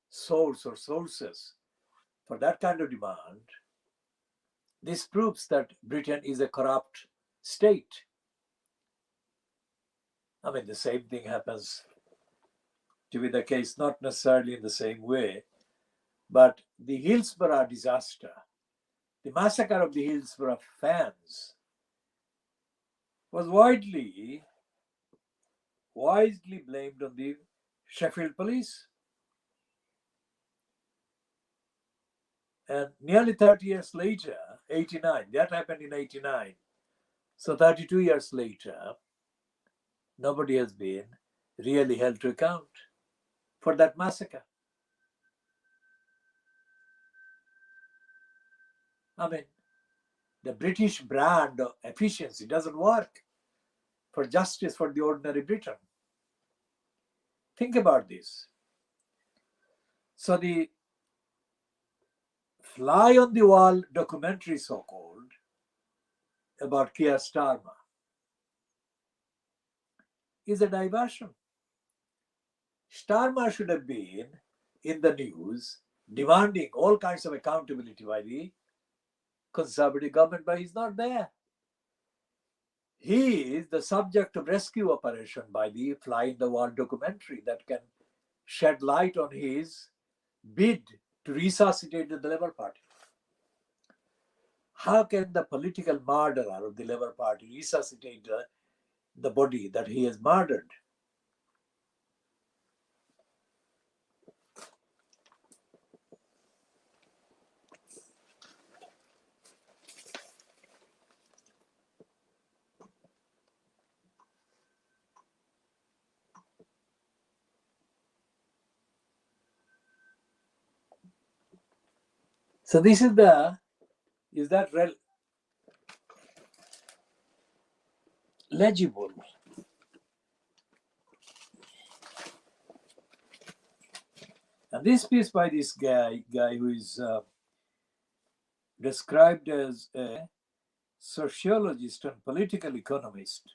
source or sources for that kind of demand, this proves that Britain is a corrupt state. I mean, the same thing happens to be the case, not necessarily in the same way, but the Hillsborough disaster, the massacre of the Hillsborough fans, was wisely blamed on the Sheffield police. And nearly 30 years later, 89, that happened in 89. So 32 years later, nobody has been really held to account for that massacre. I mean, the British brand of efficiency doesn't work for justice for the ordinary Briton. Think about this. So the fly on the wall documentary, so-called, about Keir Starmer is a diversion. Starmer should have been in the news demanding all kinds of accountability by the Conservative government, but he's not there. He is the subject of rescue operation by the Fly in the Wall documentary that can shed light on his bid to resuscitate the Labour Party. How can the political murderer of the Labour Party resuscitate the body that he has murdered? So this is that legible? And this piece by this guy who is described as a sociologist and political economist.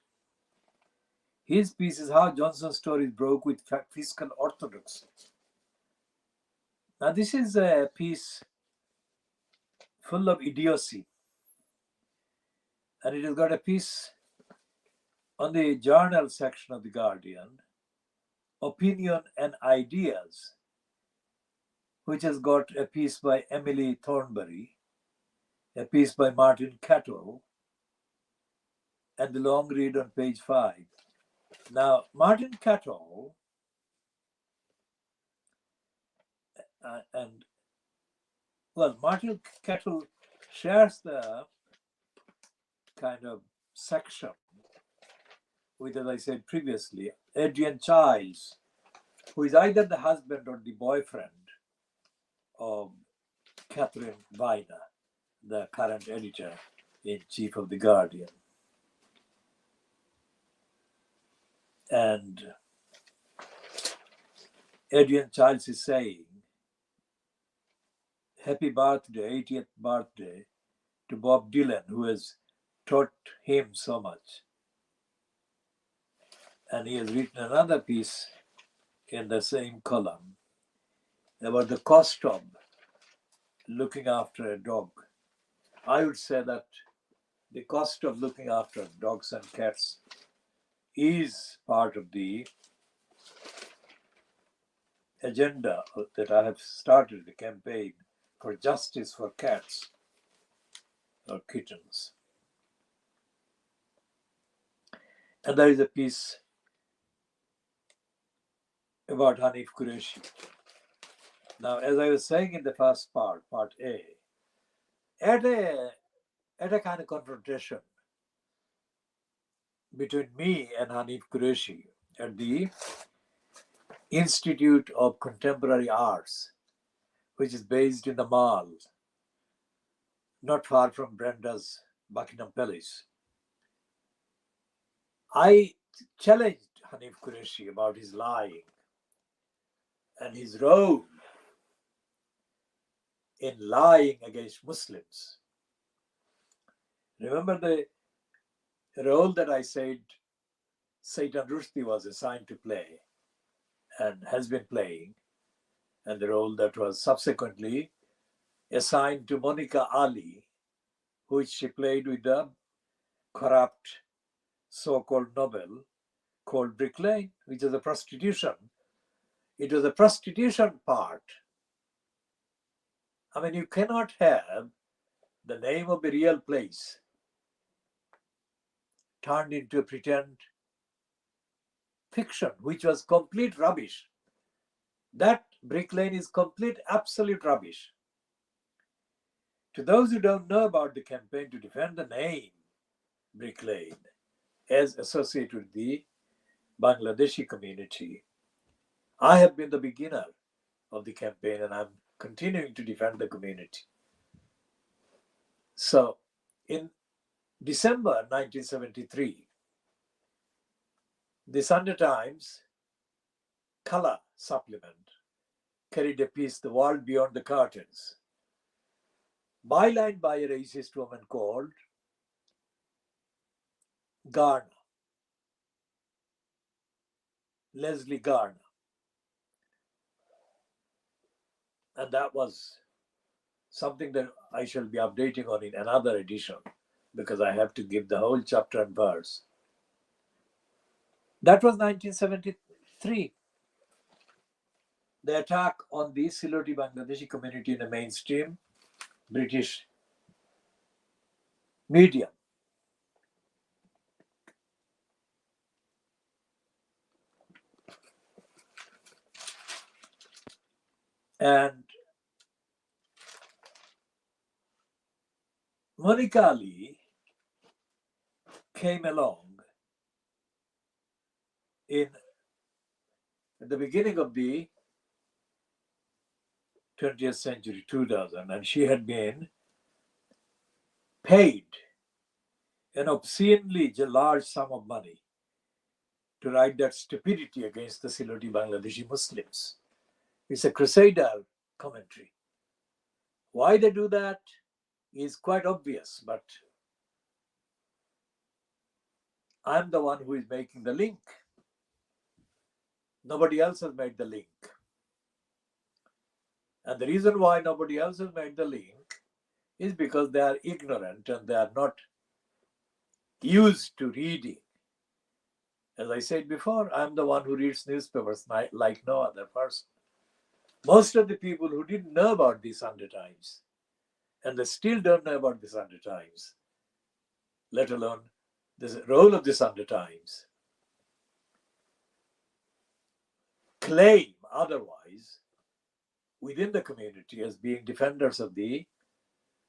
His piece is How Johnson's Stories Broke with Fiscal Orthodoxy. Now this is a piece full of idiocy. And it has got a piece on the journal section of The Guardian, Opinion and Ideas, which has got a piece by Emily Thornberry, a piece by Martin Cato, and the long read on page 5. Now, Martin Cato Martin Cato shares the kind of section with, as I said previously, Adrian Childs, who is either the husband or the boyfriend of Catherine Viner, the current editor-in-chief of The Guardian. And Adrian Childs is saying, happy birthday, 80th birthday, to Bob Dylan, who has taught him so much. And he has written another piece in the same column about the cost of looking after a dog. I would say that the cost of looking after dogs and cats is part of the agenda that I have started, the campaign for justice for cats or kittens. And there is a piece about Hanif Qureshi. Now, as I was saying in the first part A, at a kind of confrontation between me and Hanif Qureshi at the Institute of Contemporary Arts, which is based in the Mall, not far from Brenda's Buckingham Palace. I challenged Hanif Qureshi about his lying and his role in lying against Muslims. Remember the role that I said Saidan Rushdie was assigned to play and has been playing, and the role that was subsequently assigned to Monica Ali, which she played with the corrupt so-called novel called Brick Lane, which is a prostitution. It was a prostitution part. I mean, you cannot have the name of a real place turned into a pretend fiction, which was complete rubbish. That Brick Lane is complete, absolute rubbish. To those who don't know about the campaign to defend the name Brick Lane as associated with the Bangladeshi community, I have been the beginner of the campaign and I'm continuing to defend the community. So in December 1973, the Sunday Times color supplement carried a piece, The World Beyond the Curtains, bylined by a racist woman called Garner. Leslie Garner. And that was something that I shall be updating on in another edition because I have to give the whole chapter and verse. That was 1973. The attack on the Siloti Bangladeshi community in the mainstream British media. And Monica Ali came along at the beginning of the 20th century, 2000, and she had been paid an obscenely large sum of money to write that stupidity against the Siloti Bangladeshi Muslims. It's a crusader commentary. Why they do that is quite obvious, but I'm the one who is making the link. Nobody else has made the link. And the reason why nobody else has made the link is because they are ignorant and they are not used to reading. As I said before, I'm the one who reads newspapers like no other person. Most of the people who didn't know about the Sunday Times, and they still don't know about the Sunday Times, let alone the role of the Sunday Times, claim otherwise within the community as being defenders of the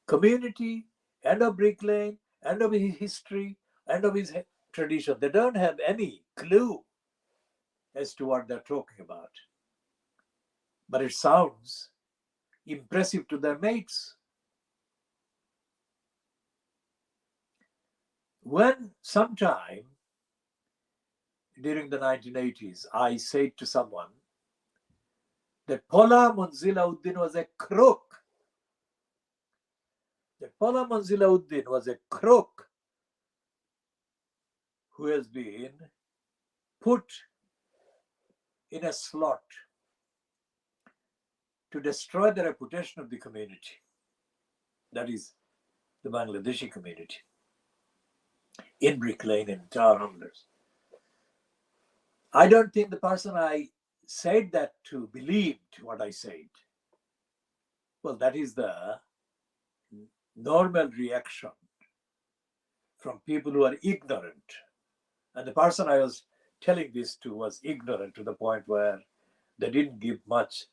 community and of Brick Lane and of his history and of his tradition. They don't have any clue as to what they're talking about. But it sounds impressive to their mates. When sometime during the 1980s, I said to someone that Paula Munzila-Uddin was a crook, that Paula Munzila-Uddin was a crook who has been put in a slot to destroy the reputation of the community, that is the Bangladeshi community, in Brick Lane and Tower Hamlets. I don't think the person I said that to believed what I said. Well, that is the normal reaction from people who are ignorant. And the person I was telling this to was ignorant to the point where they didn't give much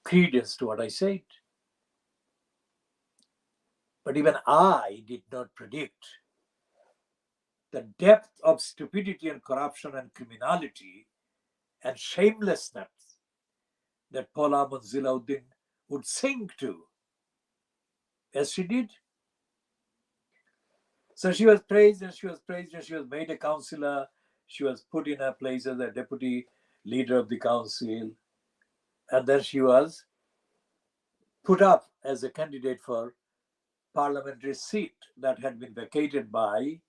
credence to what I said. But even I did not predict the depth of stupidity and corruption and criminality and shamelessness that Paula Munzila-Uddin would sink to, as she did. So she was praised and she was praised and she was made a councillor. She was put in her place as a deputy leader of the council. And then she was put up as a candidate for parliamentary seat that had been vacated by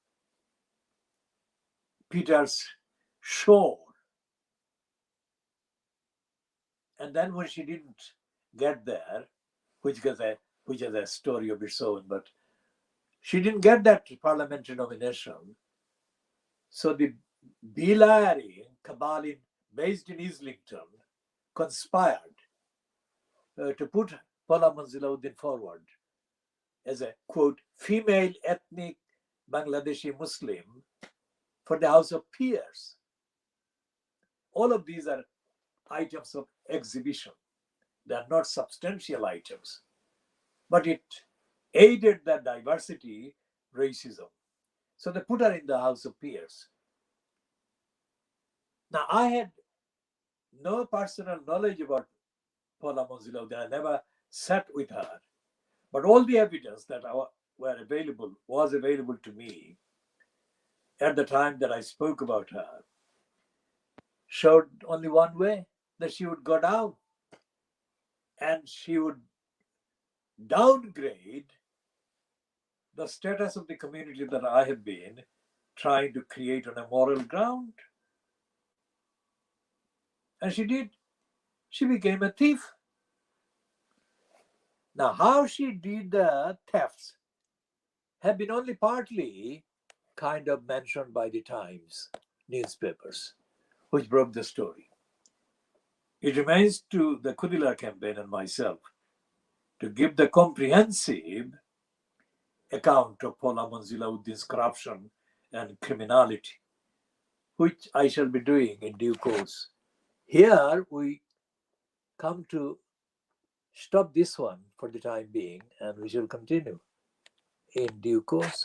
Peter Shaw. And then when she didn't get there, which is a story of its own, but she didn't get that parliamentary nomination. So the Bilari cabal based in Islington conspired to put Paula Munzila-Uddin forward as a, quote, female ethnic Bangladeshi Muslim for the House of Peers. All of these are items of exhibition. They are not substantial items, but it aided the diversity racism. So they put her in the House of Peers. Now, I had no personal knowledge about Paula Munzila-Uddin. I never sat with her. But all the evidence that was available to me at the time that I spoke about her showed only one way, that she would go down and she would downgrade the status of the community that I have been trying to create on a moral ground. And she did. She became a thief. Now, how she did the thefts have been only partly kind of mentioned by the Times newspapers, which broke the story. It remains to the Khoodeelaar campaign and myself to give the comprehensive account of Paula Manzilauddin's corruption and criminality, which I shall be doing in due course. Here we come to stop this one for the time being, and we shall continue in due course.